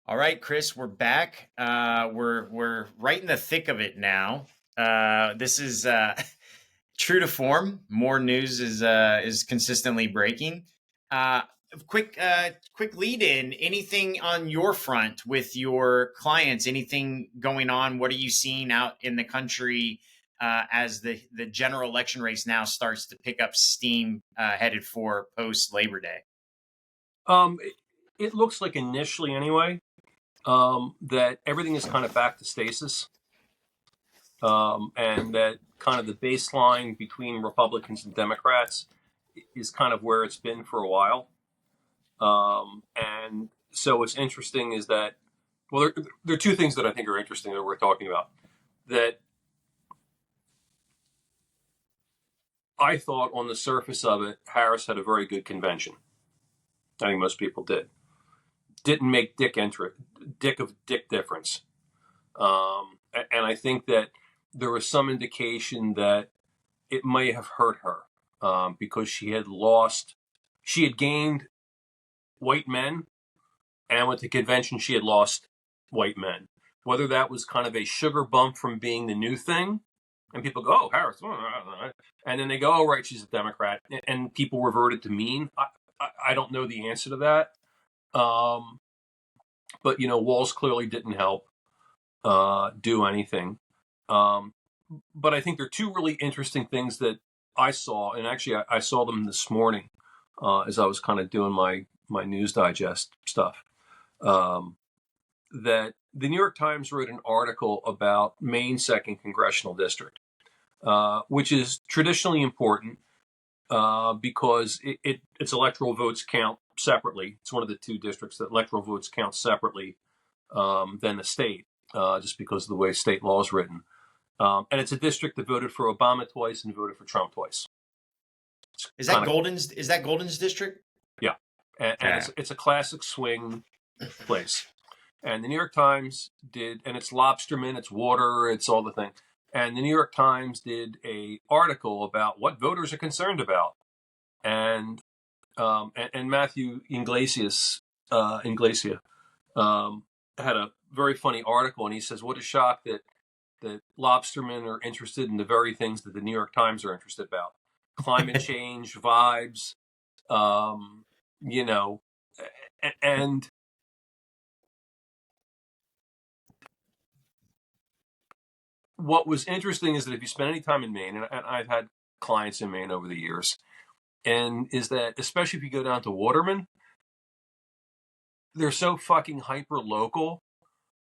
All right, Chris, we're back. We're right in the thick of it now. This is true to form. More news is consistently breaking. Uh, quick lead in. Anything on your front with your clients? Anything going on? What are you seeing out in the country as the general election race now starts to pick up steam, headed for post Labor Day? It looks like initially anyway, that everything is kind of back to stasis, and that kind of the baseline between Republicans and Democrats is kind of where it's been for a while. And so what's interesting is that, well, there are two things that I think are interesting that we're talking about. That I thought on the surface of it, Harris had a very good convention. I think most people did. Didn't make dick of dick difference. And I think that there was some indication that it may have hurt her, because she had gained white men, and with the convention, she had lost white men. Whether that was kind of a sugar bump from being the new thing, and people go, "Oh, Harris," and then they go, "Oh, right, she's a Democrat," and people reverted to mean. I don't know the answer to that, but Walz clearly didn't help do anything. But I think there are two really interesting things that I saw, and actually I saw them this morning as I was kind of doing my News Digest stuff. That the New York Times wrote an article about Maine's 2nd Congressional District, which is traditionally important because its electoral votes count separately. It's one of the two districts that electoral votes count separately than the state, just because of the way state law is written. And it's a district that voted for Obama twice and voted for Trump twice. Is that Golden's? Is that Golden's district? Yeah, and it's a classic swing place. And the New York Times did, and it's lobstermen, it's water, it's all the thing. And the New York Times did a article about what voters are concerned about. And Matthew Iglesias had a very funny article, and he says, "What a shock that lobstermen are interested in the very things that the New York Times are interested about: climate change, vibes, and." What was interesting is that if you spend any time in Maine, and I've had clients in Maine over the years, and is that especially if you go down to Waterman, they're so fucking hyper local,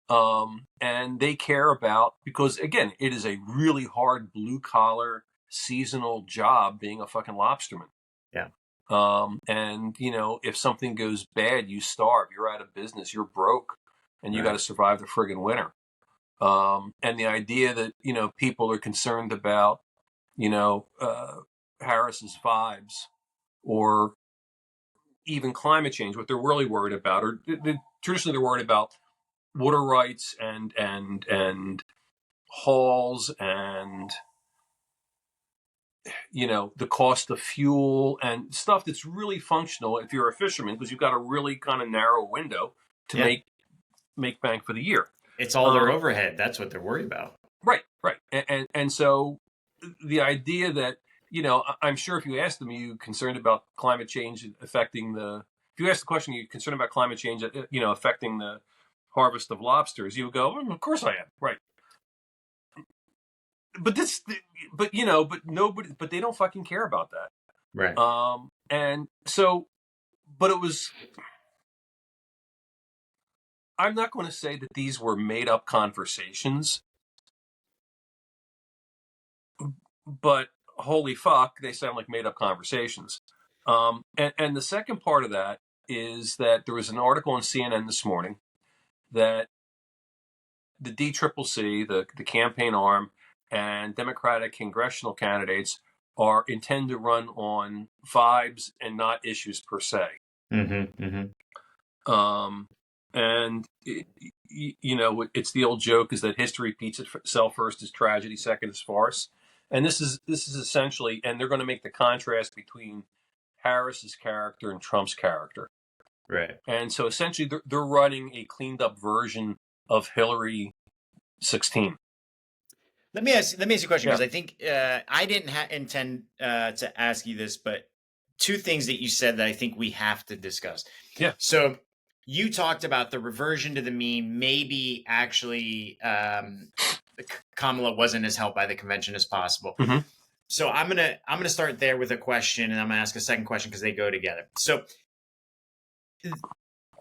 and they care about, because again, it is a really hard blue collar seasonal job being a fucking lobsterman. Yeah. And if something goes bad, you starve, you're out of business, you're broke, and you got to survive the friggin' winter. And the idea that, people are concerned about, Harris's vibes or even climate change, what they're really worried about, or traditionally they're worried about water rights and halls and, the cost of fuel and stuff that's really functional if you're a fisherman, because you've got a really kind of narrow window to make bank for the year. It's all their overhead. That's what they're worried about. Right. And so the idea that, I'm sure if you ask them, are you concerned about climate change affecting if you ask the question, are you concerned about climate change, affecting the harvest of lobsters? You would go, of course I am. Right. But they don't fucking care about that. Right. And so, but it was, I'm not going to say that these were made up conversations, but holy fuck, they sound like made up conversations. And the second part of that is that there was an article on CNN this morning that the DCCC, the campaign arm, and Democratic congressional candidates intend to run on vibes and not issues per se. Mm-hmm, mm-hmm. And it's the old joke is that history repeats itself. First is tragedy, second is farce. And this is essentially, and they're going to make the contrast between Harris's character and Trump's character. Right. And so essentially they're running a cleaned up version of Hillary 16. Let me ask you a question, Yeah. because I think I didn't intend to ask you this, but two things that you said that I think we have to discuss. Yeah. So you talked about the reversion to the mean. Maybe actually, Kamala wasn't as helped by the convention as possible. Mm-hmm. So I'm gonna start there with a question, and I'm gonna ask a second question because they go together. So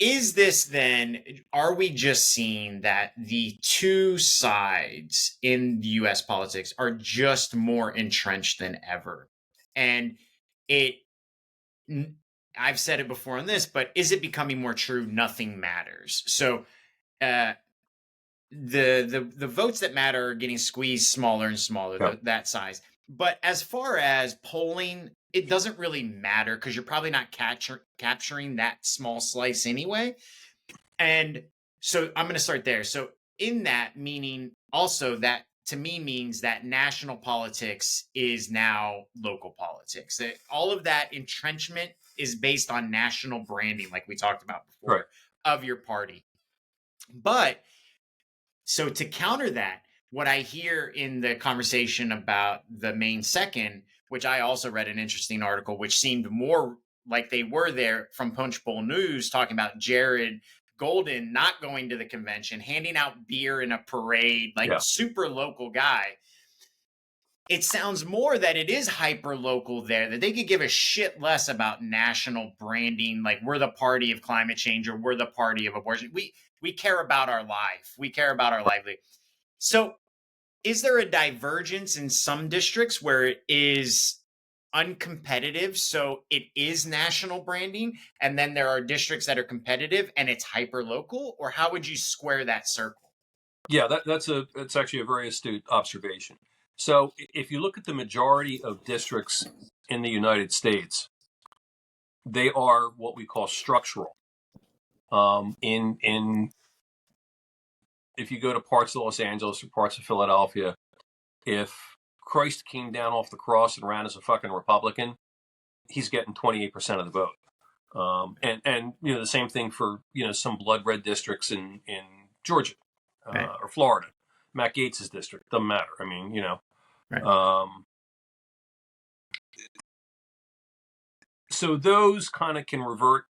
is this then, are we just seeing that the two sides in US politics are just more entrenched than ever? And it, I've said it before on this, but is it becoming more true? Nothing matters. So, uh, the votes that matter are getting squeezed smaller and smaller, Yeah. that size. But as far as polling, it doesn't really matter because you're probably not capturing that small slice anyway. And so I'm going to start there. So in that, meaning also that to me means that national politics is now local politics. That all of that entrenchment is based on national branding, like we talked about before, Right. of your party. But so to counter that, what I hear in the conversation about the Maine second, which I also read an interesting article, which seemed more like they were there from Punchbowl News, talking about Jared Golden not going to the convention, handing out beer in a parade, like Yeah. super local guy. It sounds more that it is hyper local there, that they could give a shit less about national branding, like we're the party of climate change or we're the party of abortion. We care about our life. We care about our livelihood. So is there a divergence in some districts where it is uncompetitive, so it is national branding, and then there are districts that are competitive and it's hyper local? Or how would you square that circle? Yeah, that's actually a very astute observation. So if you look at the majority of districts in the United States, they are what we call structural. In if you go to parts of Los Angeles or parts of Philadelphia, if Christ came down off the cross and ran as a fucking Republican, he's getting 28% of the vote. And the same thing for some blood red districts in Georgia Right. or Florida. Matt Gaetz's district doesn't matter. I mean, Right. So those kind of can revert.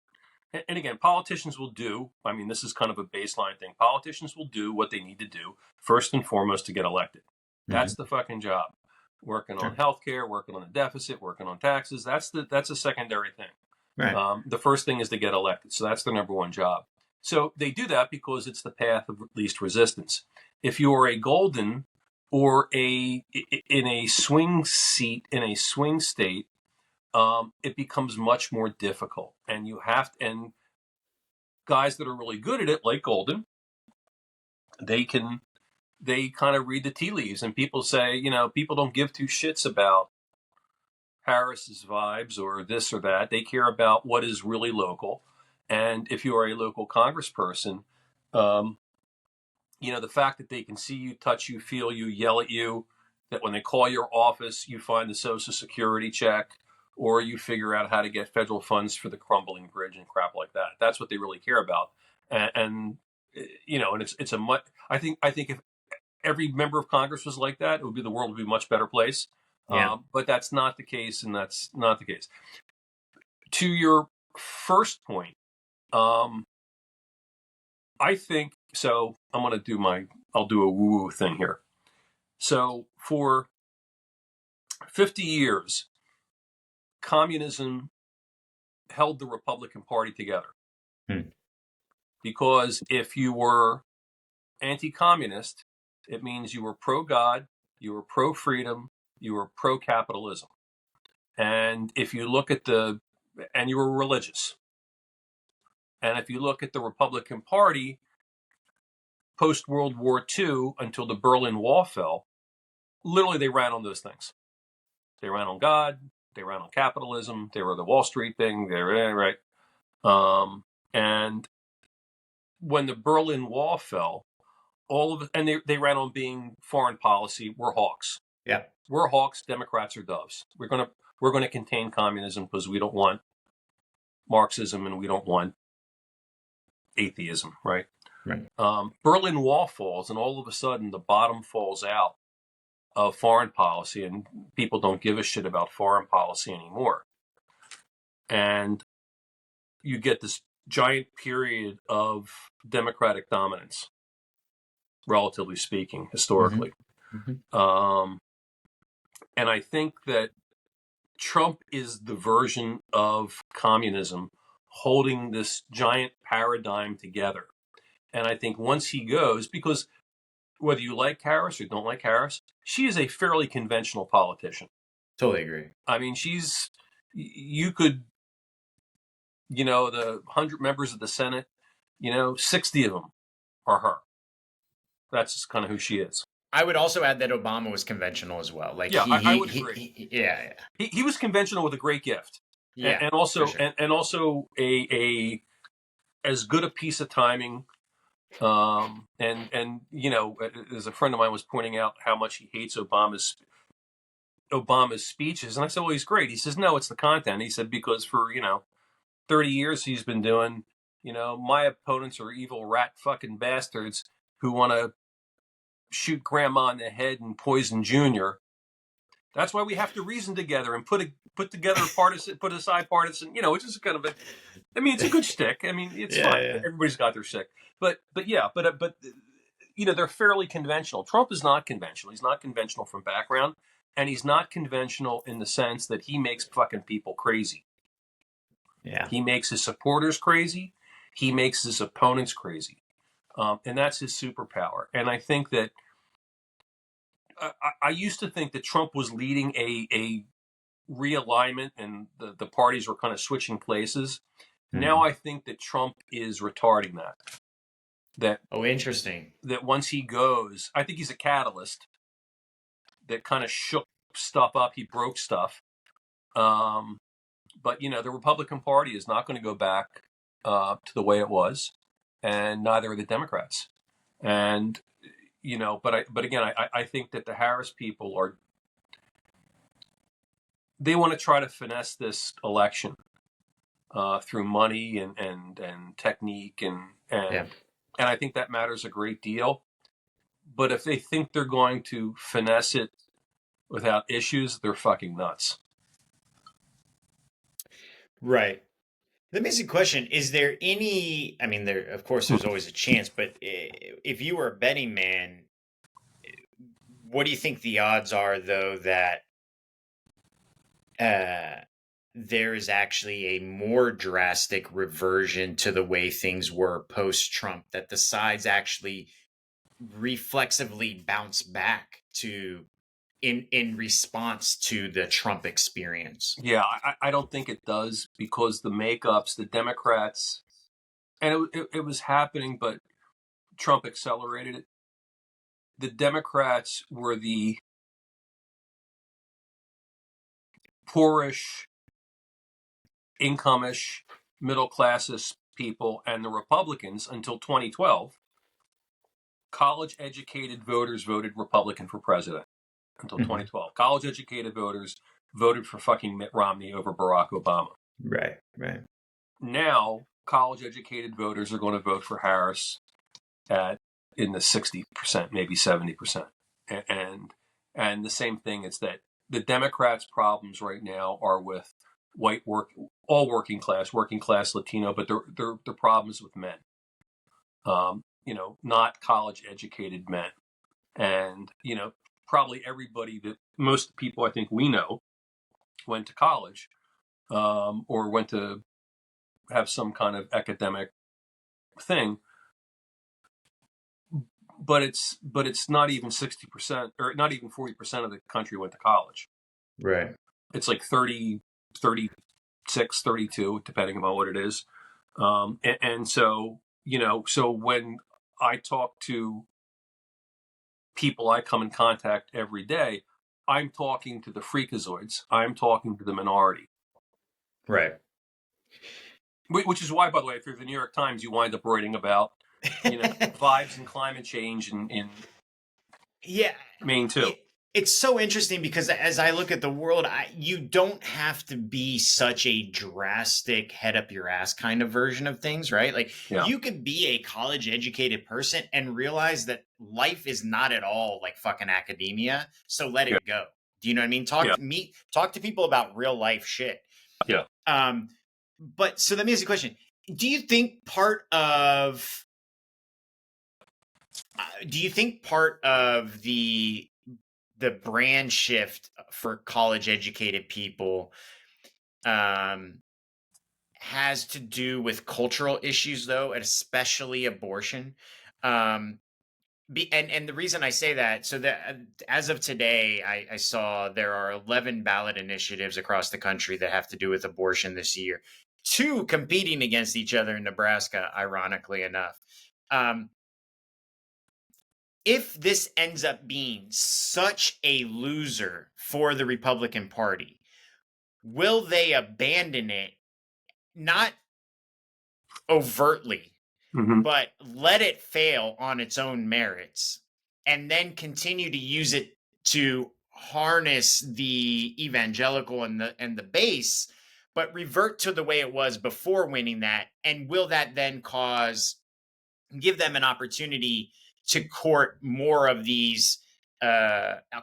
And again, politicians will do. I mean, this is kind of a baseline thing. Politicians will do what they need to do first and foremost to get elected. That's the fucking job. Working on Sure. healthcare, working on the deficit, working on taxes. That's a secondary thing. Right. The first thing is to get elected. So that's their number one job. So they do that because it's the path of least resistance. If you are a golden or in a swing seat in a swing state, it becomes much more difficult. And and guys that are really good at it, like Golden, they kind of read the tea leaves. And people say, people don't give two shits about Harris's vibes or this or that. They care about what is really local. And if you are a local congressperson, the fact that they can see you, touch you, feel you, yell at you, that when they call your office, you find the Social Security check, or you figure out how to get federal funds for the crumbling bridge and crap like that. That's what they really care about. And it's a much. I think if every member of Congress was like that, the world would be a much better place. Yeah. But that's not the case, and that's not the case. To your first point, I think so. I'll do a woo-woo thing here. So for 50 years, communism held the Republican Party together. Because if you were anti-communist, it means you were pro-God, you were pro-freedom, you were pro-capitalism. And if you look at and you were religious. And if you look at the Republican Party, post-World War II until the Berlin Wall fell, literally they ran on those things. They ran on God, they ran on capitalism, they were the Wall Street thing, they were right. And when the Berlin Wall fell, they ran on being foreign policy. We're hawks. Yeah. We're hawks. Democrats are doves. We're gonna contain communism because we don't want Marxism and we don't want atheism, right? Right. Berlin Wall falls, and all of a sudden the bottom falls out of foreign policy, and people don't give a shit about foreign policy anymore. And you get this giant period of democratic dominance, relatively speaking, historically. And I think that Trump is the version of communism holding this giant paradigm together. And I think once he goes, because whether you like Harris or don't like Harris, she is a fairly conventional politician. Totally agree. I mean, you could, the 100 members of the Senate, 60 of them are her. That's just kind of who she is. I would also add that Obama was conventional as well. Like, yeah, I would agree. Yeah. He was conventional with a great gift. Yeah. And also, sure. and also a as good a piece of timing. And as a friend of mine was pointing out how much he hates Obama's speeches, and I said, well, he's great. He says, no, it's the content. He said, because for 30 years he's been doing, my opponents are evil rat fucking bastards who want to shoot grandma in the head and poison Junior. That's why we have to reason together and put together put aside partisan, which is kind of it's a good shtick. I mean, it's fine. Yeah. Everybody's got their shtick. But they're fairly conventional. Trump is not conventional. He's not conventional from background, and he's not conventional in the sense that he makes fucking people crazy. Yeah. He makes his supporters crazy. He makes his opponents crazy. And that's his superpower. And I think that I used to think that Trump was leading a realignment and the parties were kind of switching places. Mm-hmm. Now I think that Trump is retarding that. Interesting. That once he goes, I think he's a catalyst that kind of shook stuff up. He broke stuff. But, the Republican Party is not going to go back to the way it was, and neither are the Democrats. And, but again, I think that the Harris people they want to try to finesse this election through money and technique and I think that matters a great deal. But if they think they're going to finesse it without issues, they're fucking nuts. Right. The basic question, is there any, of course there's always a chance, but if you were a betting man, what do you think the odds are, though, that there is actually a more drastic reversion to the way things were post-Trump, that the sides actually reflexively bounce back to in response to the Trump experience? Yeah, I don't think it does, because the makeups, the Democrats, and it was happening, but Trump accelerated it. The Democrats were the poorish, income-ish, middle-classist people, and the Republicans, until 2012, college-educated voters voted Republican for president. Until 2012. College-educated voters voted for fucking Mitt Romney over Barack Obama. Right. Now, college-educated voters are going to vote for Harris in the 60%, maybe 70%. And the same thing is that the Democrats' problems right now are with all working class Latino, but they're problems with men. Not college-educated men. And, probably everybody that most people I think we know went to college or went to have some kind of academic thing, but it's not even 60% or not even 40% of the country went to college. Right. It's like 30, 36, 32, depending on what it is. And so, so when I talk to people I come in contact every day, I'm talking to the freakazoids. I'm talking to the minority. Right. Which is why, by the way, if you're the New York Times, you wind up writing about, vibes and climate change in Maine too. it's so interesting because as I look at the world, you don't have to be such a drastic head up your ass kind of version of things, right? Like Yeah. you could be a college educated person and realize that life is not at all like fucking academia. So let Yeah. it go. Do you know what I mean? Yeah. Talk to people about real life shit. Yeah. Um, but so let me ask you a question. Do you think part of the brand shift for college educated people um, has to do with cultural issues though, and especially abortion? Um, and the reason I say that, so that as of today, I saw there are 11 ballot initiatives across the country that have to do with abortion this year, two competing against each other in Nebraska, ironically enough. Um, if this ends up being such a loser for the Republican Party, will they abandon it? Not overtly, Mm-hmm. but let it fail on its own merits and then continue to use it to harness the evangelical and the base, but revert to the way it was before winning that? And will that then give them an opportunity to court more of these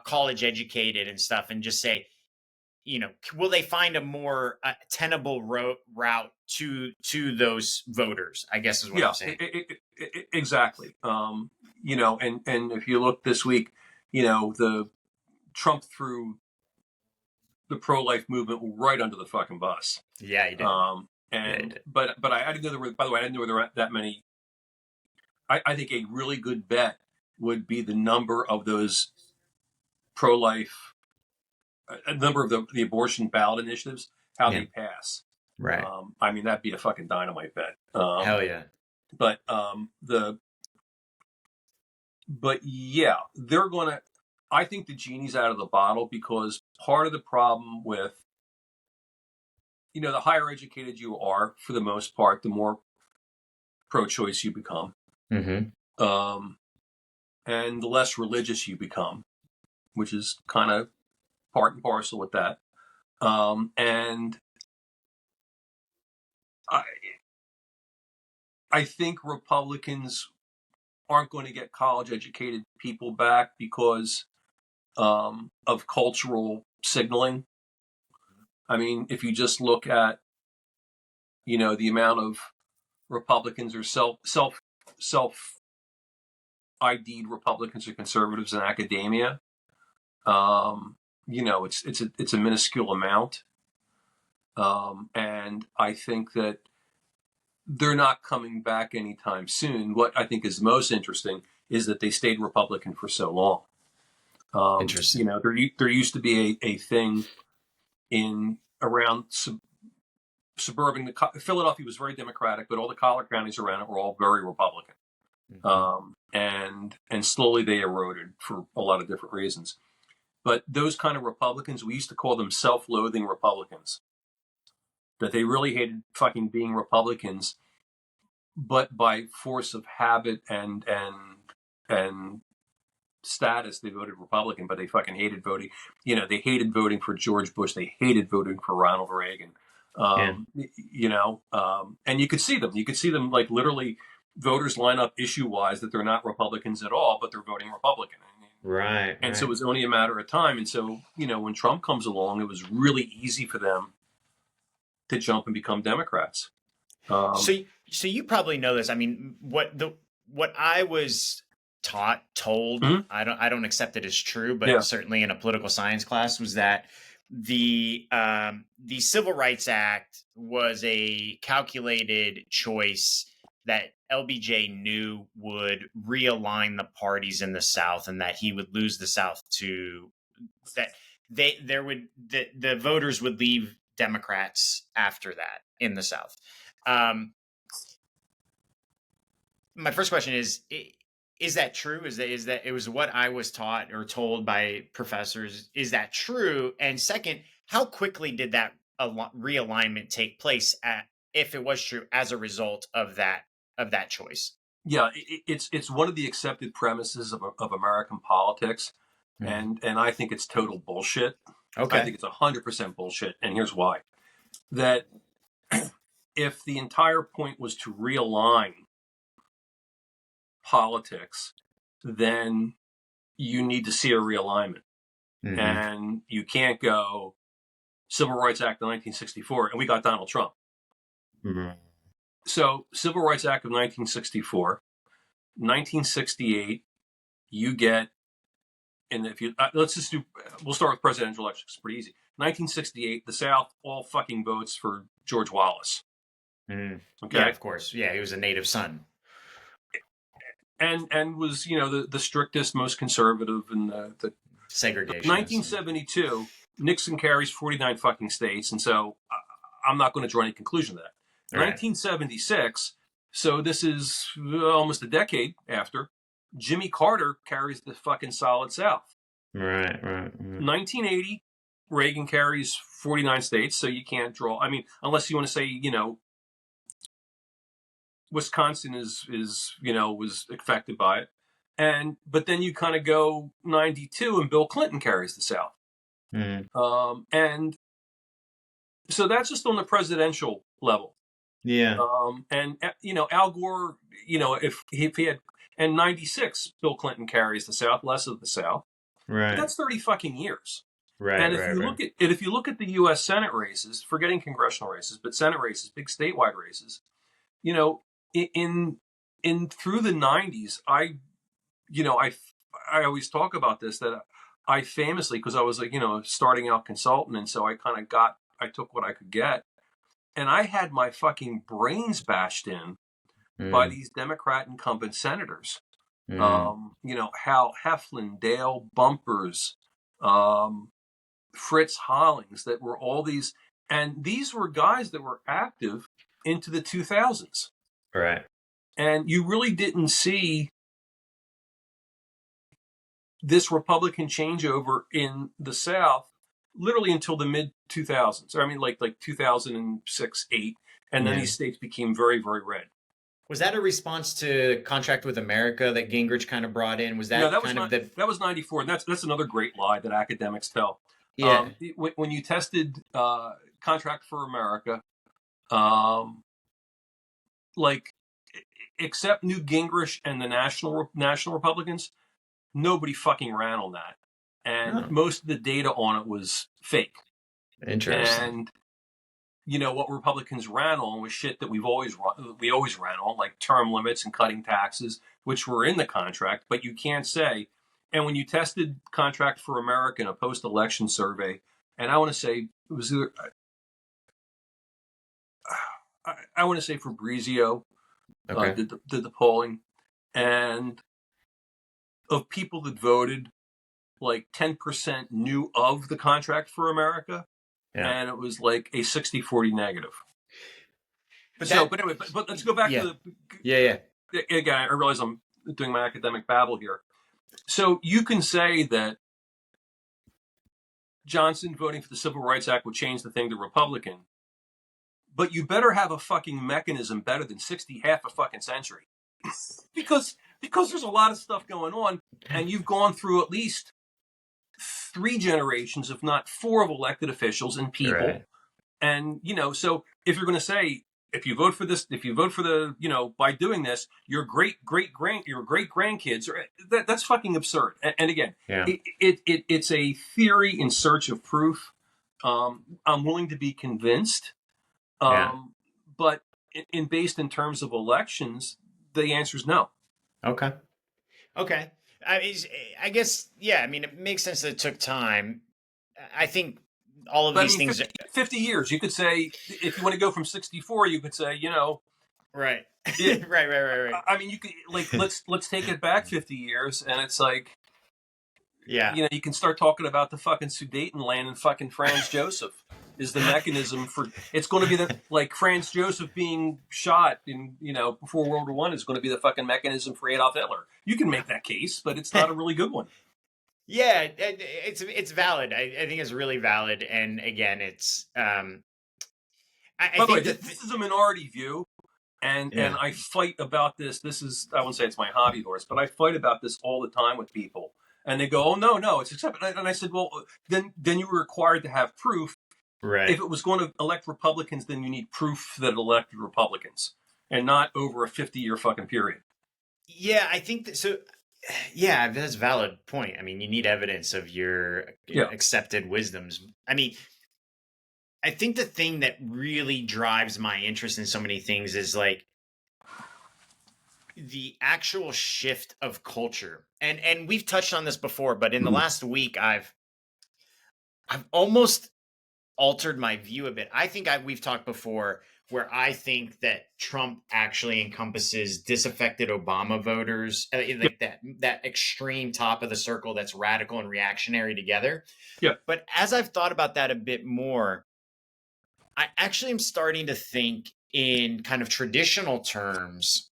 college educated and stuff, and just say, will they find a more tenable route to those voters? I guess is what I'm Yeah, saying. exactly. And if you look this week, the Trump threw the pro-life movement right under the fucking bus. Yeah, he did. Yeah, he And did. but I didn't know there were. By the way, I didn't know there were that many. I think a really good bet would be the number of those pro-life, a number of the abortion ballot initiatives, how Yeah, they pass. right. I mean, that'd be a fucking dynamite bet. Hell yeah. But the but yeah, they're gonna. I think the genie's out of the bottle because part of the problem with the higher educated you are, for the most part, the more pro-choice you become, Mm-hmm. um, and the less religious you become, which is kind of part and parcel with that. And I, I think Republicans aren't going to get college educated people back because of cultural signaling. I mean, if you just look at the amount of Republicans or self ID'd Republicans or conservatives in academia, it's a minuscule amount, and I think that they're not coming back anytime soon. What I think is most interesting is that they stayed Republican for so long. Interesting. There used to be a thing in around suburban. Philadelphia was very Democratic, but all the collar counties around it were all very Republican. Mm-hmm. And slowly they eroded for a lot of different reasons. But those kind of Republicans, we used to call them self-loathing Republicans. That they really hated fucking being Republicans, but by force of habit and status, they voted Republican. But they fucking hated voting. They hated voting for George Bush. They hated voting for Ronald Reagan. Yeah. And you could see them. You could see them like literally voters line up issue wise that they're not Republicans at all, but they're voting Republican. Right. And so it Right. was only a matter of time. And so, when Trump comes along, it was really easy for them to jump and become Democrats. So, so you probably know this. I mean, what I was told, Mhm. I don't accept it as true, but Yeah. certainly in a political science class, was that the Civil Rights Act was a calculated choice that LBJ knew would realign the parties in the South, and that he would lose the South to that the voters would leave Democrats after that in the South. Um, my first question is that true? Is that it was what I was taught or told by professors? Is that true? And second, how quickly did that realignment take place if it was true as a result of that choice? Yeah. It's one of the accepted premises of American politics and I think it's total bullshit. I Okay. think it's 100% bullshit, and here's why. That if the entire point was to realign politics, then you need to see a realignment. And you can't go Civil Rights Act of 1964 and we got Donald Trump. So Civil Rights Act of 1964, 1968, you get, and if you, let's just do, we'll start with presidential elections. It's pretty easy. 1968, the South all fucking votes for George Wallace. Okay. Yeah, of course. Yeah, he was a native son. And was, the strictest, most conservative in the Segregation. 1972, Nixon carries 49 fucking states, and so I'm not going to draw any conclusion to that. Right. 1976, so this is almost a decade after, Jimmy Carter carries the fucking solid South. Right. 1980, Reagan carries 49 states, so you can't draw. I mean, unless you want to say, Wisconsin is was affected by it. But then you kind of go 92 and Bill Clinton carries the South. And so that's just on the presidential level. Yeah. And Al Gore, if he had, and 96, Bill Clinton carries the South, less of the South. Right. But that's 30 fucking years. Right. And if you look at the U.S. Senate races, forgetting congressional races, but Senate races, big statewide races, in through the 90s, I always talk about this, that I famously, because I was starting out consultant, and so I took what I could get, and I had my fucking brains bashed in by these Democrat incumbent senators. Hal Heflin, Dale Bumpers, Fritz Hollings, that were all these, and these were guys that were active into the 2000s. Right. And you really didn't see this Republican changeover in the South literally until the mid 2000s. I mean, like 2006, 8, and then these states became very, very red. Was that a response to Contract with America that Gingrich kind of brought in? Was that that was 94, and that's another great lie that academics tell. Yeah. When you tested Contract for America, except Newt Gingrich and the National Republicans, nobody fucking ran on that, and most of the data on it was fake. Interesting. And what Republicans ran on was shit that we always ran on, like term limits and cutting taxes, which were in the contract. But you can't say. And when you tested Contract for America in a post-election survey, and I want to say it was either, I want to say Fabrizio did the polling, and of people that voted, like 10% knew of the Contract for America, and it was like a 60-40 negative. But anyway, but let's go back to the Again, I realize I'm doing my academic babble here. So you can say that Johnson voting for the Civil Rights Act would change the thing to Republican, but you better have a fucking mechanism better than half a fucking century. because there's a lot of stuff going on, and you've gone through at least 3 generations, if not 4, of elected officials and people. Right. And, so if you're going to say, if you vote for this, by doing this, your great grandkids, that's fucking absurd. And again, it's a theory in search of proof. I'm willing to be convinced. But based in terms of elections, the answer is no. Okay. I guess, I mean, it makes sense that it took time. I think all of these things... 50 years, you could say, if you want to go from 64, you could say, Right. Right. I mean, you could, let's take it back 50 years, and it's like... Yeah. You can start talking about the fucking Sudetenland and fucking Franz Joseph is the mechanism for... It's going to be Franz Joseph being shot in, before World War I is going to be the fucking mechanism for Adolf Hitler. You can make that case, but it's not a really good one. Yeah, it's valid. I think it's really valid. And again, it's... By the way, this is a minority view, and I fight about this. This is, I won't say it's my hobby horse, but I fight about this all the time with people. And they go, oh, no, it's accepted. And I said, well, then you were required to have proof. Right. If it was going to elect Republicans, then you need proof that it elected Republicans and not over a 50-year fucking period. Yeah, I think that, so. Yeah, that's a valid point. I mean, you need evidence of your Yeah. accepted wisdoms. I mean, I think the thing that really drives my interest in so many things is like the actual shift of culture. And we've touched on this before, but in the last week I've almost altered my view a bit. I think we've talked before where I think that Trump actually encompasses disaffected Obama voters, Yeah. like that extreme top of the circle that's radical and reactionary together. Yeah. But as I've thought about that a bit more, I actually am starting to think in kind of traditional terms.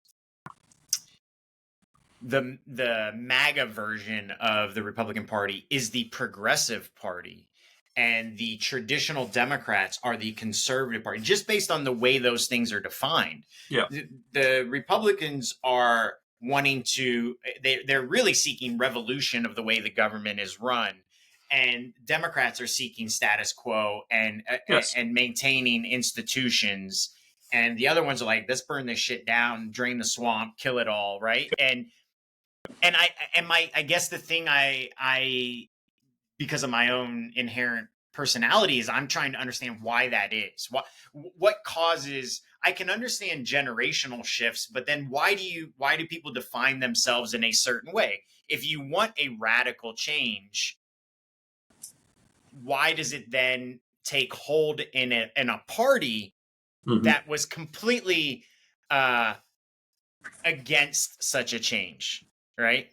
The MAGA version of the Republican Party is the progressive party, and the traditional Democrats are the conservative party, just based on the way those things are defined. Yeah. The Republicans are wanting to, they're really seeking revolution of the way the government is run, and Democrats are seeking status quo Yes. and maintaining institutions. And the other ones are like, let's burn this shit down, drain the swamp, kill it all, right? And I guess the thing I because of my own inherent personality is I'm trying to understand why that is. What causes, I can understand generational shifts, but then why do people define themselves in a certain way? If you want a radical change, why does it then take hold in a party Mm-hmm. that was completely uh against such a change, right?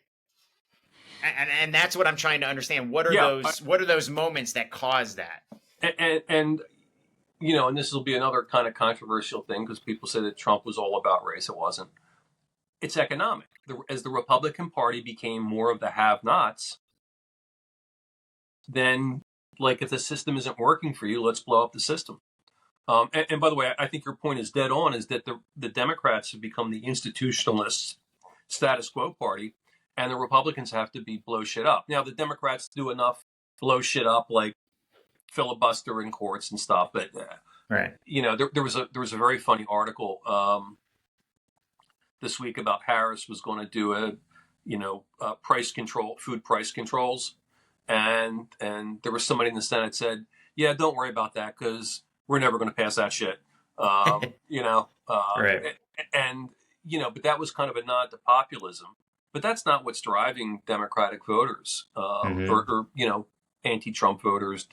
And that's what I'm trying to understand. What are Yeah. those moments that cause that? And and this will be another kind of controversial thing because people say that Trump was all about race. It wasn't. It's economic. As the Republican Party became more of the have-nots, then, like, if the system isn't working for you, let's blow up the system. And by the way, I think your point is dead on, is that the Democrats have become the institutionalist status quo party, and the Republicans have to be blow shit up. Now, the Democrats do enough blow shit up, like filibuster in courts and stuff, but Right. there was a very funny article this week about Harris was going to do food price controls, and there was somebody in the Senate said, yeah, don't worry about that because we're never going to pass that shit. Right. And but that was kind of a nod to populism. But that's not what's driving Democratic voters, Mm-hmm. or anti-Trump voters.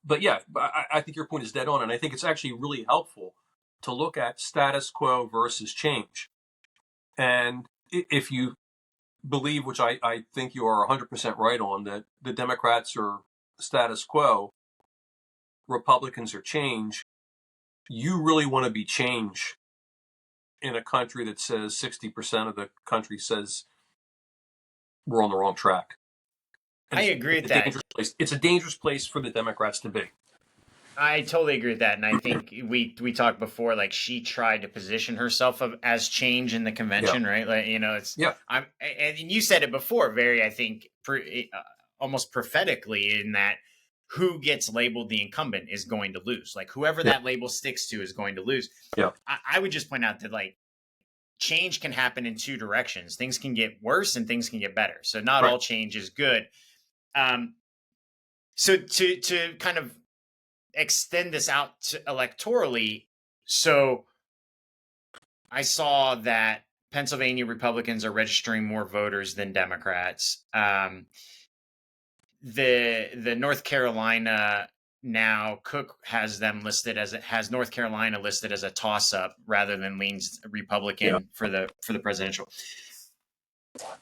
But yeah, I think your point is dead on, and I think it's actually really helpful to look at status quo versus change. And if you believe, which I think you are 100% right on, that the Democrats are status quo, Republicans are change, you really want to be change in a country that says 60% of the country says we're on the wrong track. And I agree with it's a that. dangerous place. It's a dangerous place for the Democrats to be. I totally agree with that, and I think we talked before. Like, she tried to position herself as change in the Yeah. convention, right? Like, it's Yeah. and you said it before, very, I think, almost prophetically, in that who gets labeled the incumbent is going to lose. Like, whoever Yeah. that label sticks to is going to lose. Yeah. I would just point out that, like, change can happen in two directions. Things can get worse and things can get better. So not Right. all change is good. So to kind of extend this out to electorally, so I saw that Pennsylvania Republicans are registering more voters than Democrats. The North Carolina, now Cook has North Carolina listed as a toss-up rather than leans Yeah. Republican for the presidential.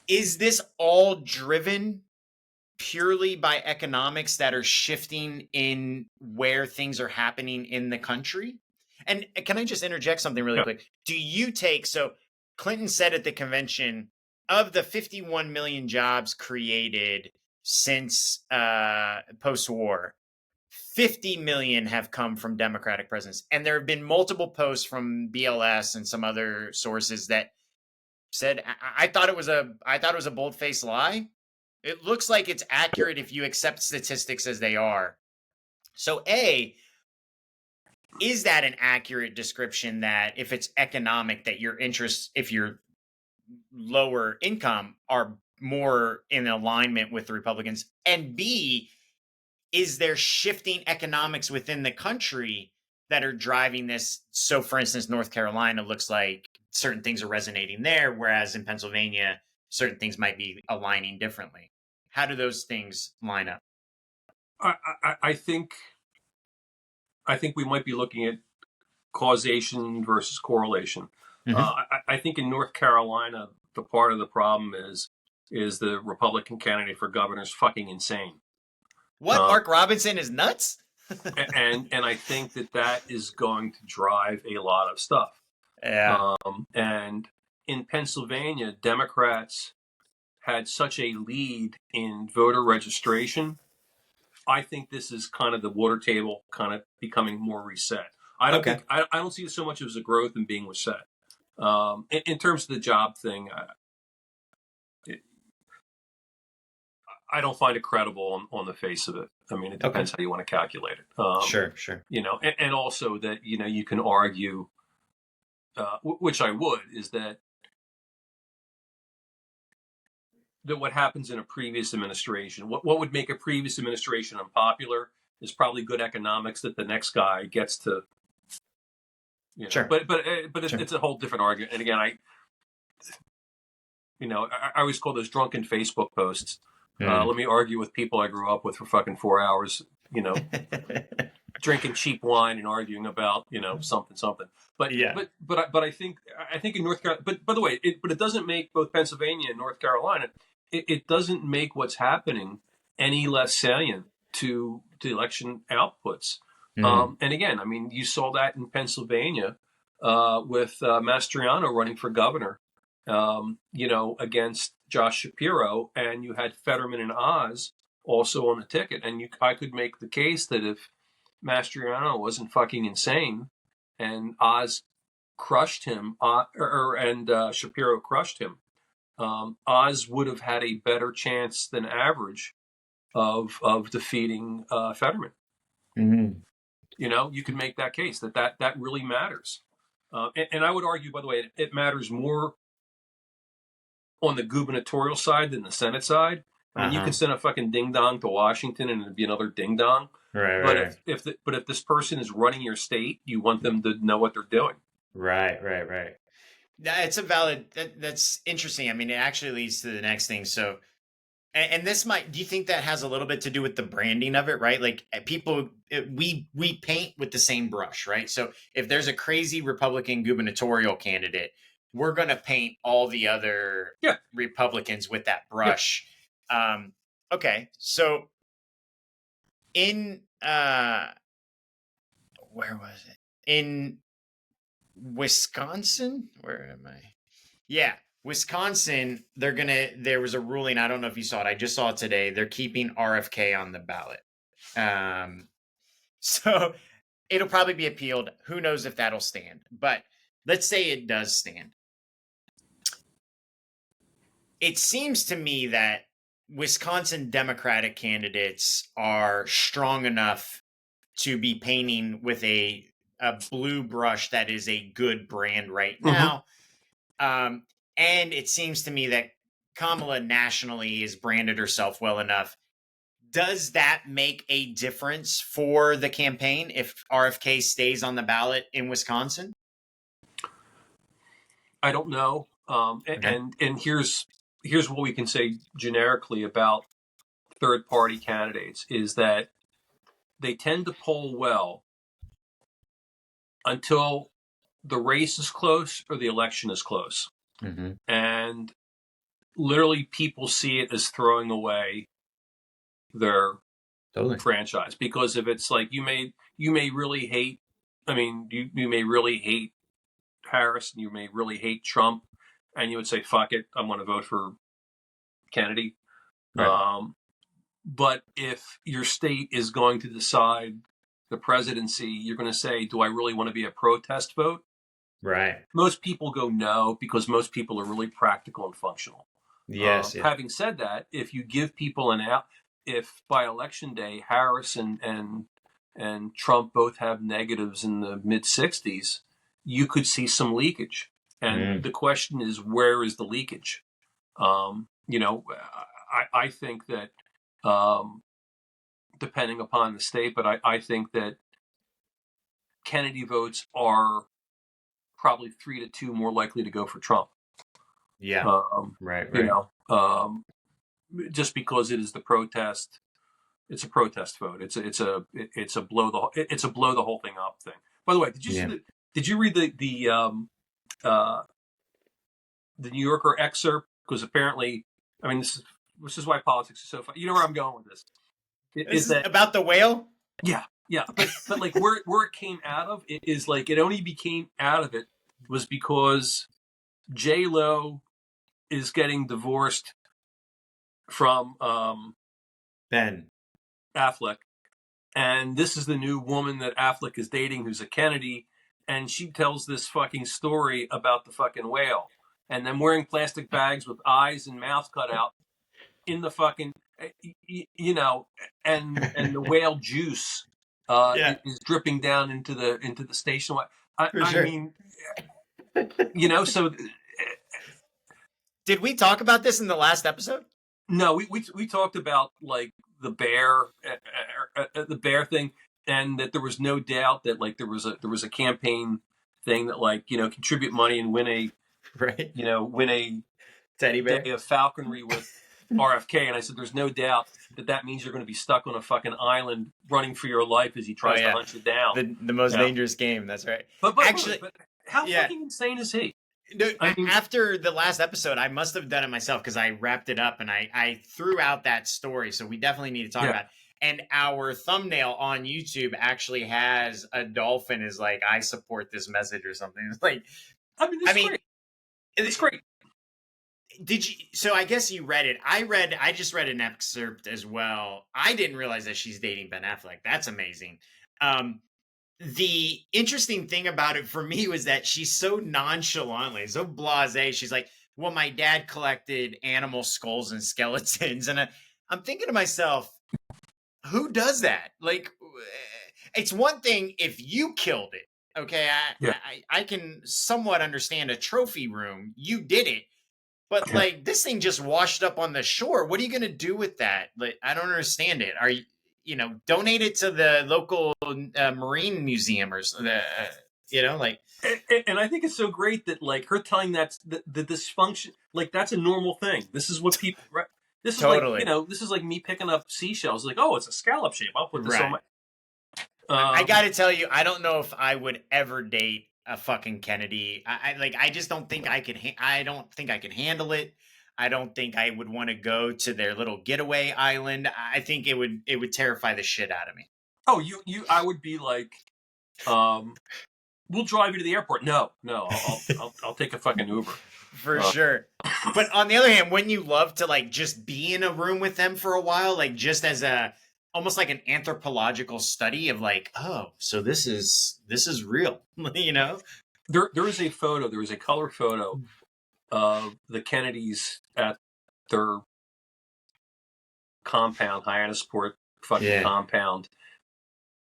Is this all driven purely by economics that are shifting in where things are happening in the country? And can I just interject something really Yeah. quick? So Clinton said at the convention, of the 51 million jobs created since post-war, 50 million have come from Democratic presidents. And there have been multiple posts from BLS and some other sources that said I thought it was a bold-faced lie. It looks like it's accurate if you accept statistics as they are. So A, is that an accurate description that if it's economic that your interests, if you're lower income, are more in alignment with the Republicans? And B, is there shifting economics within the country that are driving this? So for instance, North Carolina looks like certain things are resonating there, whereas in Pennsylvania, certain things might be aligning differently. How do those things line up? I think we might be looking at causation versus correlation. Mm-hmm. I think in North Carolina, the part of the problem is the Republican candidate for governor is fucking insane. What? Mark Robinson is nuts? and I think that is going to drive a lot of stuff. Yeah. And in Pennsylvania, Democrats had such a lead in voter registration. I think this is kind of the water table kind of becoming more reset. I don't see it so much as a growth and being reset. In terms of the job thing, I don't find it credible on the face of it. I mean, it depends how you want to calculate it. Sure. You know, and also that, you know, you can argue, which I would, is that what happens in a previous administration, what would make a previous administration unpopular is probably good economics that the next guy gets to, you know. Sure. But it's a whole different argument. And again, I always call those drunken Facebook posts. Let me argue with people I grew up with for fucking 4 hours, you know, drinking cheap wine and arguing about, you know, something. But yeah. But I think in North Carolina. But by the way, it doesn't make both Pennsylvania and North Carolina. It doesn't make what's happening any less salient to the election outputs. And again, I mean, you saw that in Pennsylvania with Mastriano running for governor, you know, against Josh Shapiro, and you had Fetterman and Oz also on the ticket. And I could make the case that if Mastriano wasn't fucking insane and Oz crushed him, and Shapiro crushed him, Oz would have had a better chance than average of defeating Fetterman. Mm-hmm. You know, you can make that case that really matters. And I would argue, by the way, it matters more on the gubernatorial side than the Senate side. I mean, you can send a fucking ding dong to Washington and it'd be another ding dong. Right. But if this person is running your state, you want them to know what they're doing. Right. It's a valid. That's interesting. I mean, it actually leads to the next thing. So, and this might. Do you think that has a little bit to do with the branding of it? Right, like people, we paint with the same brush, right? So, if there's a crazy Republican gubernatorial candidate, we're going to paint all the other Republicans with that brush. Yeah. Okay, so in where was it? In Wisconsin? Where am I? Yeah, Wisconsin, there was a ruling. I don't know if you saw it. I just saw it today. They're keeping RFK on the ballot. So it'll probably be appealed. Who knows if that'll stand? But let's say it does stand. It seems to me that Wisconsin Democratic candidates are strong enough to be painting with a blue brush that is a good brand right now. And it seems to me that Kamala nationally has branded herself well enough. Does that make a difference for the campaign if RFK stays on the ballot in Wisconsin? I don't know. And here's what we can say generically about third party candidates is that they tend to poll well until the race is close or the election is close. And literally people see it as throwing away their franchise, because if it's like you may really hate, I mean, you may really hate Harris and you may really hate Trump, and you would say, fuck it, I'm going to vote for Kennedy. Right. But if your state is going to decide the presidency, you're going to say, do I really want to be a protest vote? Right. Most people go no because most people are really practical and functional. Yes. Yes. Having said that, if you give people an out, if by election day Harris and Trump both have negatives in the mid 60s, you could see some leakage. And Mm. the question is, where is the leakage? You know, I think that depending upon the state, but I think that Kennedy votes are probably 3-2 more likely to go for Trump. Yeah. Um, Right. you Right. know, just because it is the protest, it's a protest vote. It's a blow the whole thing up thing. By the way, Yeah. did you read uh, the New Yorker excerpt? Because apparently, I mean, this is why politics is so fun. You know where I'm going with this This is is that about the whale. yeah, but like where it came out of it is like it only became out of it was because J Lo is getting divorced from Ben. Affleck, and this is the new woman that Affleck is dating, who's a Kennedy, and she tells this fucking story about the fucking whale, and them wearing plastic bags with eyes and mouths cut out in the fucking, you know, and the whale juice Yeah. is dripping down into the station. For I sure. mean, you know, so Did we talk about this in the last episode? no, we talked about like the bear thing, and that there was no doubt that like there was a campaign thing that like contribute money and Right. win a Teddy day bear. of falconry with RFK, and I said there's no doubt that that means you're going to be stuck on a fucking island running for your life as he Oh tries to yeah. hunt you down. The most Yeah, dangerous game. That's right. but Actually, how yeah. fucking insane is he? Dude, I mean, after the last episode, I must have done it myself because I wrapped it up and I threw out that story. So we definitely need to talk yeah, about it. And our thumbnail on YouTube actually has a dolphin is like, I support this message or something. It's like, I mean, I it's mean, great. It's great. did you? So I guess you read it. I just read an excerpt as well. I didn't realize that she's dating Ben Affleck. That's amazing. Um, the interesting thing about it for me was that she's so nonchalantly, so blasé. She's like, "Well, my dad collected animal skulls and skeletons," and I'm thinking to myself, "Who does that?" Like, it's one thing if you killed it. Okay, Yeah, I can somewhat understand a trophy room. You did it, but yeah. like this thing just washed up on the shore. What are you going to do with that? Like, I don't understand it. Are you, donate it to the local marine museum or the, like And I think it's so great that like her telling that the dysfunction, like that's a normal thing. This is what people, right? This is like totally this is like me picking up seashells. Like, oh, it's a scallop shape. I'll put this on right. my. I Um, got to tell you, I don't know if I would ever date a fucking Kennedy. I just don't think I could. I don't think I can handle it. I don't think I would want to go to their little getaway island. I think it would terrify the shit out of me. oh, I would be like, um, we'll drive you to the airport. No, no, I'll take a fucking Uber. For Uh, sure. But on the other hand, wouldn't you love to like just be in a room with them for a while, like just as a almost like an anthropological study of like, oh, so this is real, you know? there is a photo. There is a color photo of the Kennedys at their compound, Hyannisport fucking Yeah. compound.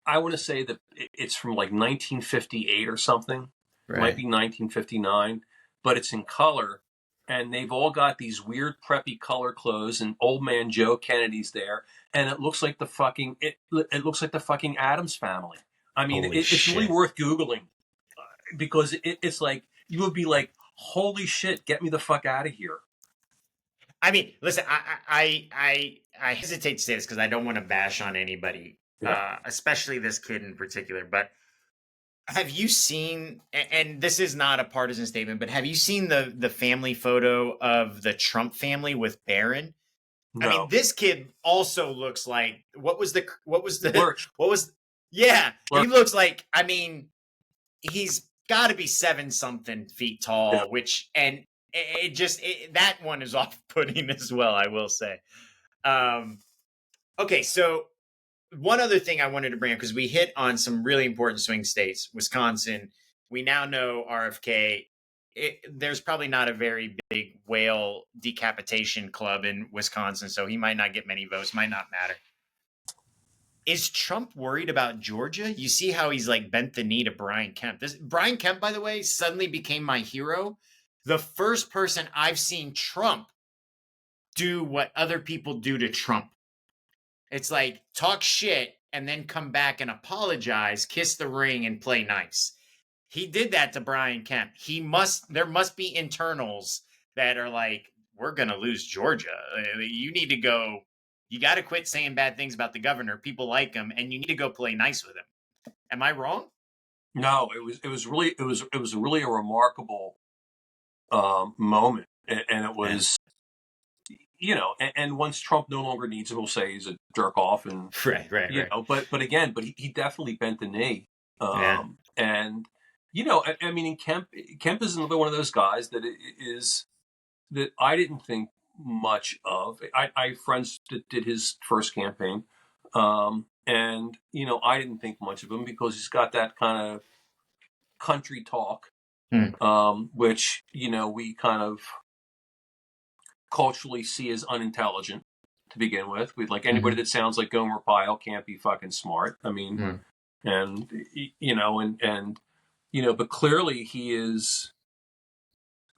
I want to say that it's from like 1958 or something. It might Right. be 1959, but it's in color. And they've all got these weird preppy color clothes, and old man Joe Kennedy's there, and it looks like the fucking it looks like the fucking Adams family. I mean, Holy it's really shit. worth googling because it's like you would be like, holy shit, get me the fuck out of here. I mean, listen, I hesitate to say this because I don't want to bash on anybody, Yeah, especially this kid in particular, but have you seen, and this is not a partisan statement, but have you seen the family photo of the Trump family with Barron? I mean, no, this kid also looks like Lurch, what was yeah, he Lurch. looks like, I mean, he's got to be 7 something feet Yeah. tall, which and that one is off putting as well, I will say. Um okay, so one other thing I wanted to bring up because we hit on some really important swing states, Wisconsin, we now know RFK. There's probably not a very big whale decapitation club in Wisconsin, so he might not get many votes. Might not matter. Is Trump worried about Georgia? You see how he's like bent the knee to Brian Kemp. Brian Kemp, by the way, suddenly became my hero. The first person I've seen Trump do what other people do to Trump. It's like talk shit and then come back and apologize, kiss the ring, and play nice. He did that to Brian Kemp. There must be internals that are like, we're gonna lose Georgia. You need to go. You got to quit saying bad things about the governor. People like him, and you need to go play nice with him. Am I wrong? No, it was really a remarkable moment, and it was and once Trump no longer needs him, we'll say he's a jerk off, and Right. but he definitely bent the knee, Yeah. and I mean, Kemp is another one of those guys that I didn't think much of. I friends that did his first campaign, and I didn't think much of him because he's got that kind of country talk, which we kind of culturally see as unintelligent to begin with. We'd like anybody that sounds like Gomer Pyle can't be fucking smart. I mean, and but clearly he is.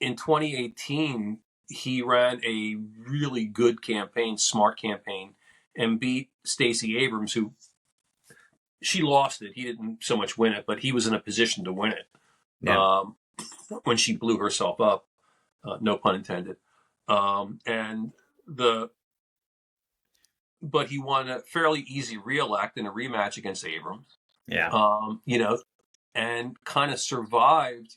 In 2018, he ran a really good campaign, smart campaign, and beat Stacey Abrams, who she lost it. He didn't so much win it, but he was in a position to win it. Yeah. When she blew herself up, no pun intended. And but he won a fairly easy reelect in a rematch against Abrams. Yeah. And kind of survived.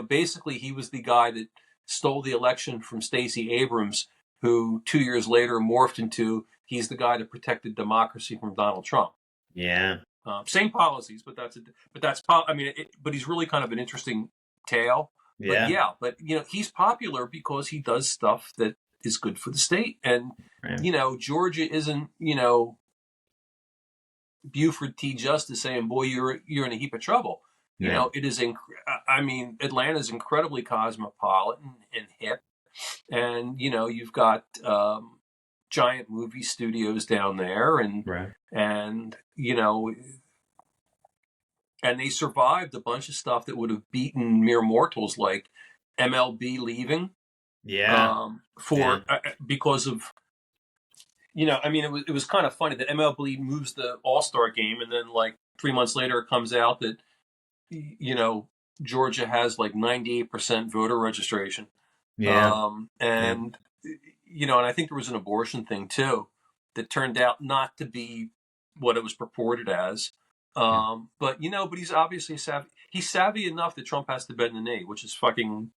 Basically he was the guy that stole the election from Stacey Abrams, who 2 years later morphed into he's the guy that protected democracy from Donald Trump. Yeah. Same policies, but but he's really kind of an interesting tale. Yeah. But he's popular because he does stuff that is good for the state, and Georgia isn't Buford T. Justice saying, "Boy, you're in a heap of trouble." It is. I mean, Atlanta's incredibly cosmopolitan and hip, and you've got giant movie studios down there, and and and they survived a bunch of stuff that would have beaten mere mortals, like MLB leaving. Yeah. Because of I mean, it was kind of funny that MLB moves the All-Star game, and then like 3 months later, it comes out that Georgia has like 98% voter registration. Yeah. And and I think there was an abortion thing too that turned out not to be what it was purported as. But he's obviously savvy. He's savvy enough that Trump has to bend the knee, which is fucking.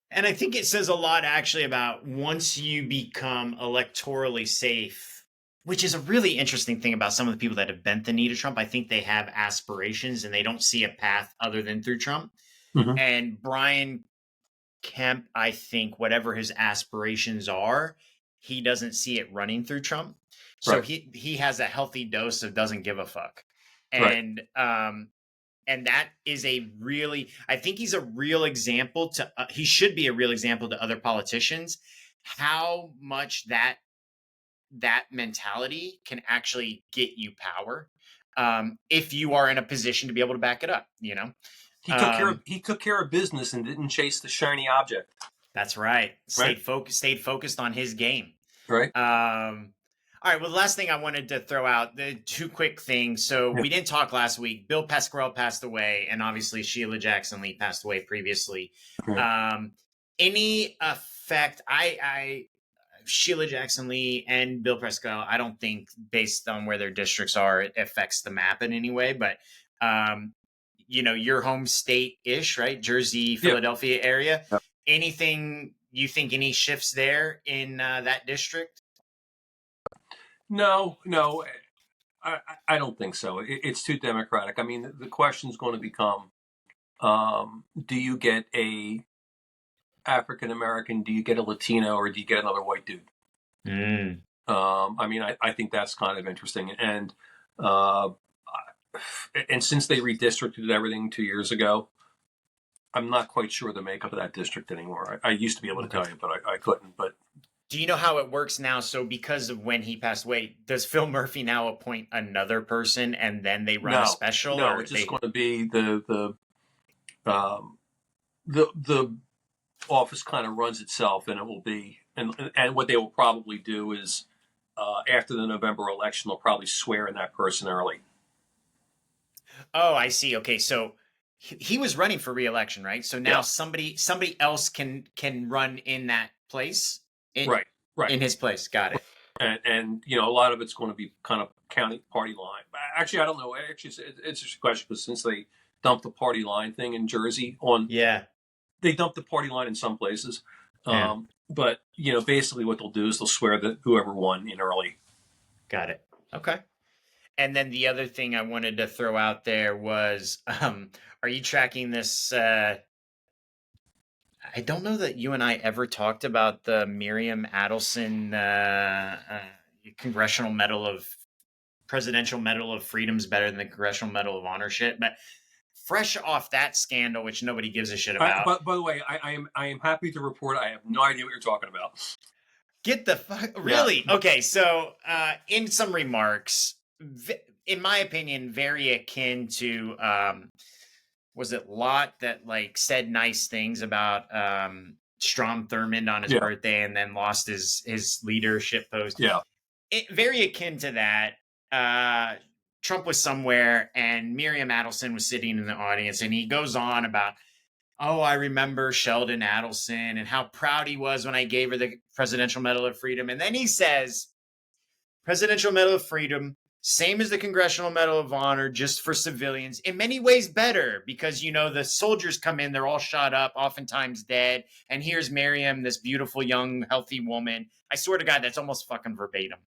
And I think it says a lot actually about once you become electorally safe, which is a really interesting thing about some of the people that have bent the knee to Trump. I think they have aspirations and they don't see a path other than through Trump. Mm-hmm. And Brian Kemp, I think, whatever his aspirations are, he doesn't see it running through Trump. So he has a healthy dose of doesn't give a fuck. And that is I think he's a real example he should be a real example to other politicians, how much that mentality can actually get you power, if you are in a position to be able to back it up. He took care of business and didn't chase the shiny object. That's right. Stayed focused on his game. Right. All right. Well, the last thing I wanted to throw out, the two quick things. So we didn't talk last week. Bill Pascrell passed away, and obviously Sheila Jackson Lee passed away previously. Any effect? Sheila Jackson Lee and Bill Pascrell, I don't think, based on where their districts are, it affects the map in any way. But your home state-ish, right? Jersey, Philadelphia area. Yep. Anything you think? Any shifts there in that district? No, I don't think so. It's too democratic. I mean, the question is going to become, do you get a African American, do you get a Latino, or do you get another white dude? I mean, I think that's kind of interesting. And And since they redistricted everything 2 years ago, I'm not quite sure the makeup of that district anymore. I used to be able to Okay. tell you, but I couldn't. But Do you know how it works now? So because of when he passed away, does Phil Murphy now appoint another person and then they run a no, special, no, or it's just they? going to be um, the office kind of runs itself, and it will be and what they will probably do is after the November election, they'll probably swear in that person early. Oh, I see. Okay, so he was running for re-election, right? So now Yeah, somebody else can run in that place in right, right. in his place. Got it. And a lot of it's going to be kind of county party line. Actually, I don't know. Actually, it's a question because since they dumped the party line thing in Jersey on, Yeah. they dumped the party line in some places. Yeah. But basically what they'll do is they'll swear that whoever won in early. Got it. Okay. And then the other thing I wanted to throw out there was, are you tracking this? I don't know that you and I ever talked about the Miriam Adelson Congressional Medal of Presidential Medal of Freedom's better than the Congressional Medal of Honor shit, but fresh off that scandal, which nobody gives a shit about. But by the way, I am happy to report I have no idea what you're talking about. Get the fuck Yeah, really? Okay, so in some remarks, in my opinion, very akin to was it Lott that like said nice things about Strom Thurmond on his yeah, birthday and then lost his leadership post. yeah, Very akin to that. Uh, Trump was somewhere and Miriam Adelson was sitting in the audience, and he goes on about, oh, I remember Sheldon Adelson and how proud he was when I gave her the Presidential Medal of Freedom. And then he says, Presidential Medal of Freedom, same as the Congressional Medal of Honor, just for civilians. In many ways better because, the soldiers come in, they're all shot up, oftentimes dead. And here's Miriam, this beautiful, young, healthy woman. I swear to God, that's almost fucking verbatim.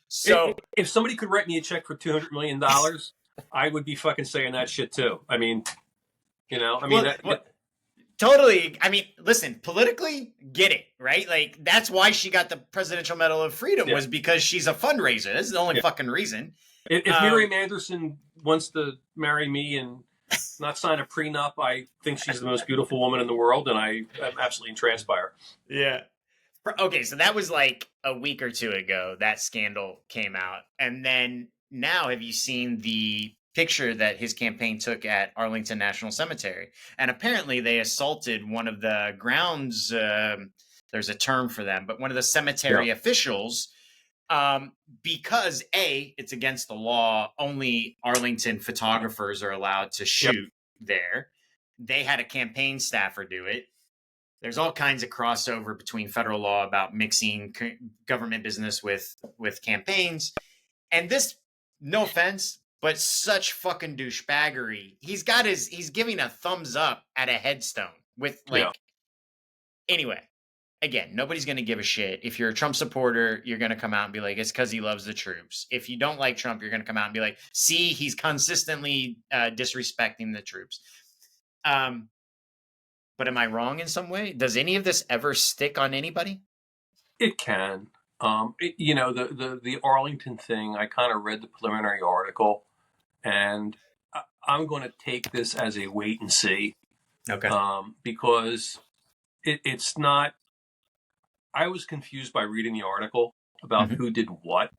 So, if somebody could write me a check for $200 million, I would be fucking saying that shit too. I mean, well, totally. I mean, listen, politically, get it, right? Like, that's why she got the Presidential Medal of Freedom, yeah, was because she's a fundraiser. That's the only yeah. fucking reason. If Miriam Anderson wants to marry me and not sign a prenup, I think she's the most beautiful woman in the world, and I am absolutely entranced by her. Yeah. Okay, so that was like a week or two ago that scandal came out. And then now, have you seen the picture that his campaign took at Arlington National Cemetery? And apparently they assaulted one of the grounds, there's a term for them, but one of the cemetery officials, because it's against the law. Only Arlington photographers are allowed to shoot there. They had a campaign staffer do it. There's all kinds of crossover between federal law about mixing government business with campaigns. And this, no offense, but such fucking douchebaggery. He's giving a thumbs up at a headstone with Yeah. anyway, again, nobody's going to give a shit. If you're a Trump supporter, you're going to come out and be like, it's because he loves the troops. If you don't like Trump, you're going to come out and be like, see, he's consistently disrespecting the troops. But am I wrong in some way? Does any of this ever stick on anybody? It can. The Arlington thing, I kind of read the preliminary article, and I'm going to take this as a wait and see. Okay. Because it's not. I was confused by reading the article about who did what,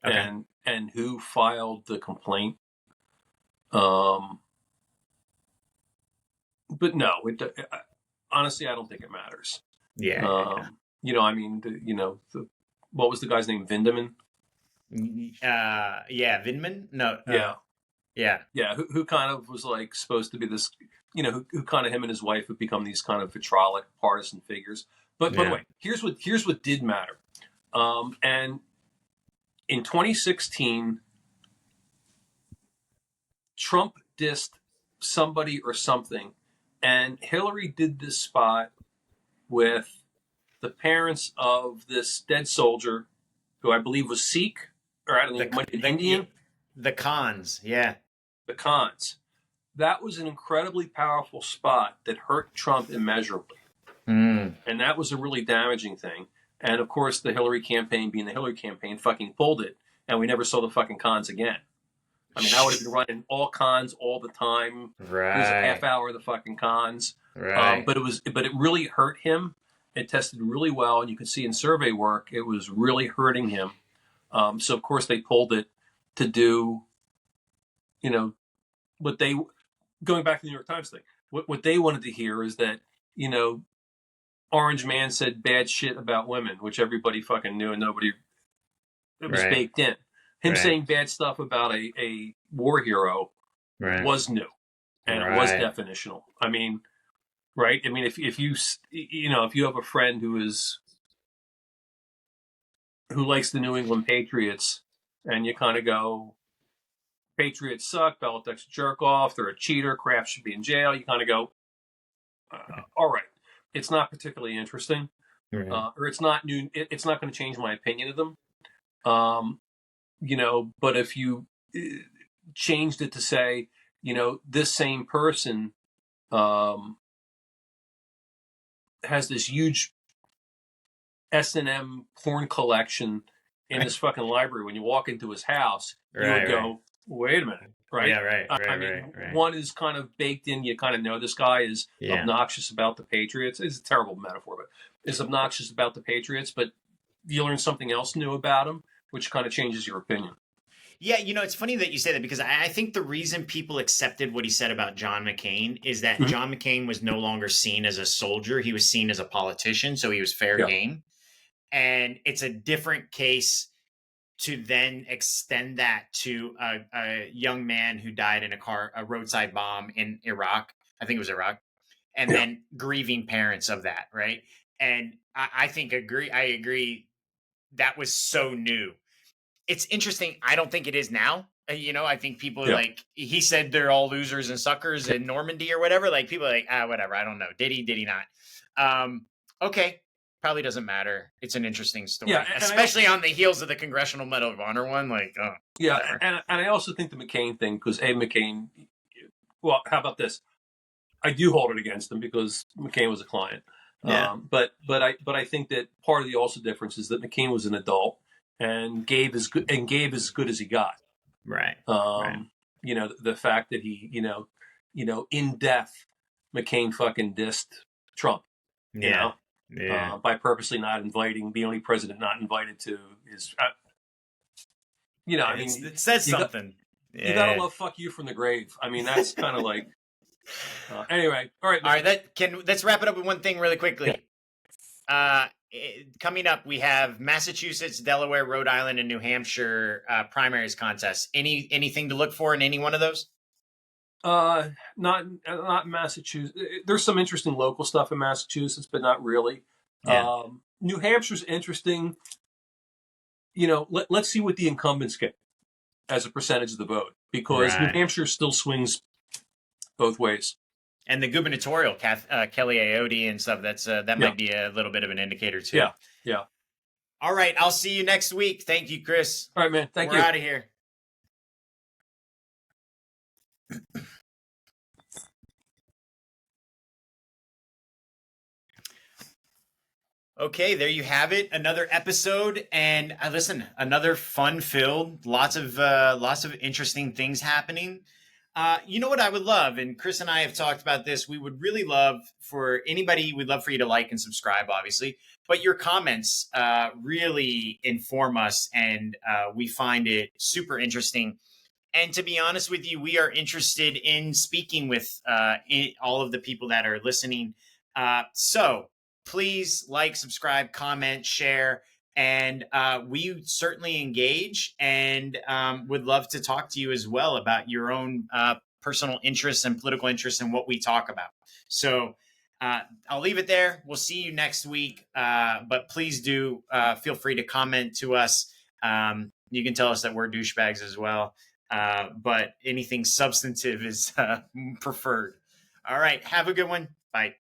Okay. and who filed the complaint. But no, honestly, I don't think it matters. Yeah. I mean, what was the guy's name? Vindeman? Yeah, Vindman? No. Yeah. Yeah. Who kind of was like supposed to be this, who kind of him and his wife have become these kind of vitrolic partisan figures. But by the way, here's what did matter. And in 2016, Trump dissed somebody or something, and Hillary did this spot with the parents of this dead soldier, who I believe was Sikh, or I don't know, might be Indian. The Khans, yeah. The Khans. That was an incredibly powerful spot that hurt Trump immeasurably. And that was a really damaging thing. And of course, the Hillary campaign, being the Hillary campaign, fucking pulled it, and we never saw the fucking Khans again. I mean, I would have been running all cons all the time. Here's a half Right. hour of the fucking cons. Right. But it really hurt him. It tested really well, and you could see in survey work it was really hurting him. So of course they pulled it to do, you know, what they going back to the New York Times thing. What they wanted to hear is that, you know, Orange Man said bad shit about women, which everybody fucking knew and nobody, it was Right. baked in. Him Right. saying bad stuff about a war hero Right. was new, and it was Right. definitional. I mean, right? I mean, if you if you have a friend who likes the New England Patriots, and you kind of go, Patriots suck, Belichick's a jerk off, they're a cheater, Kraft should be in jail. You kind of go, all right, it's not particularly interesting, Right. or it's not new. It's not going to change my opinion of them. But if you changed it to say, this same person has this huge S&M porn collection in his fucking library. When you walk into his house, you would Right. go, wait a minute, right? Yeah. Right. I Right. mean, Right. one is kind of baked in. You kind of know this guy is Yeah. obnoxious about the Patriots. It's a terrible metaphor, but is obnoxious about the Patriots. But you learn something else new about him, which kind of changes your opinion. Yeah, it's funny that you say that because I think the reason people accepted what he said about John McCain is that John McCain was no longer seen as a soldier. He was seen as a politician, so he was fair game. And it's a different case to then extend that to a young man who died in a roadside bomb in Iraq. I think it was Iraq. And then grieving parents of that, right? And I agree that was so new. It's interesting. I don't think it is now. I think people are Yeah. like, he said they're all losers and suckers in Normandy or whatever. Like, people are like, whatever. I don't know. Did he not? Okay. Probably doesn't matter. It's an interesting story, Yeah, especially on the heels of the Congressional Medal of Honor one. Like, yeah, and I also think the McCain thing, because McCain. Well, how about this? I do hold it against him because McCain was a client. Yeah. But I think that part of the also difference is that McCain was an adult and gave as good as he got. Right. Right. The fact that he in death, McCain fucking dissed Trump. Yeah. Yeah. By purposely not inviting the only president not invited to his. It says something. You gotta love "fuck you" from the grave. I mean, that's kind of like. Anyway, all right. Let's wrap it up with one thing really quickly. Coming up, we have Massachusetts, Delaware, Rhode Island, and New Hampshire primaries contests. Anything to look for in any one of those? Not Massachusetts. There's some interesting local stuff in Massachusetts, but not really. Yeah. New Hampshire's interesting. Let's see what the incumbents get as a percentage of the vote, because New Hampshire still swings both ways. And the gubernatorial, Kelly Ayotte and stuff, that might be a little bit of an indicator too. Yeah. All right, I'll see you next week. Thank you, Chris. All right, man. Thank you. We're out of here. Okay, there you have it. Another episode, and listen, another fun-filled, lots of interesting things happening. You know what I would love, and Chris and I have talked about this. We would really love for anybody. We'd love for you to like and subscribe, obviously, but your comments really inform us, and we find it super interesting. And to be honest with you, we are interested in speaking with all of the people that are listening. So please like, subscribe, comment, share, and we certainly engage and would love to talk to you as well about your own personal interests and political interests in what we talk about. So I'll leave it there. We'll see you next week. But please do feel free to comment to us. You can tell us that we're douchebags as well. But anything substantive is preferred. All right. Have a good one. Bye.